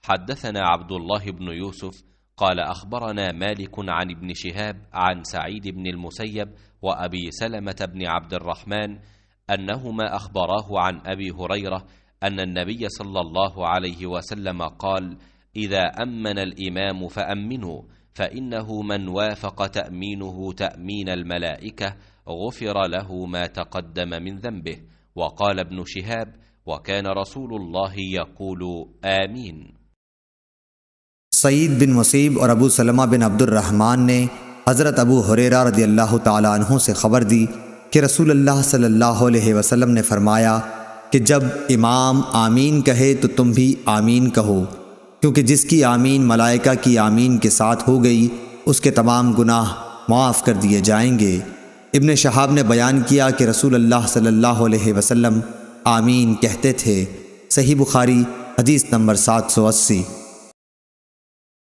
حدثنا عبد الله بن يوسف قال أخبرنا مالك عن ابن شهاب عن سعيد بن المسيب وأبي سلمة بن عبد الرحمن أنهما أخبراه عن أبي هريرة أن النبي صلى الله عليه وسلم قال: إذا أمن الإمام فأمنوا، فإنه من وافق تأمينه تأمين الملائكة غفر له ما تقدم من ذنبه. وقال ابن شهاب: وكان رسول الله يقول آمين। सईद बिन मुसीब और अबू सलमा बिन अब्दुर्रहमान ने हज़रत अबू हुरैरा रदियल्लाहु ताला अन्हु से ख़बर दी कि रसूलुल्लाह सल्लल्लाहु अलैहि वसल्लम ने फ़रमाया कि जब इमाम आमीन कहे तो तुम भी आमीन कहो, क्योंकि जिसकी आमीन मलाइका की आमीन के साथ हो गई उसके तमाम गुनाह माफ़ कर दिए जाएंगे। इब्न शहाब ने बयान किया कि रसूलुल्लाह सल्लल्लाहु अलैहि वसल्लम आमीन कहते थे। सही बुखारी हदीस नंबर 780।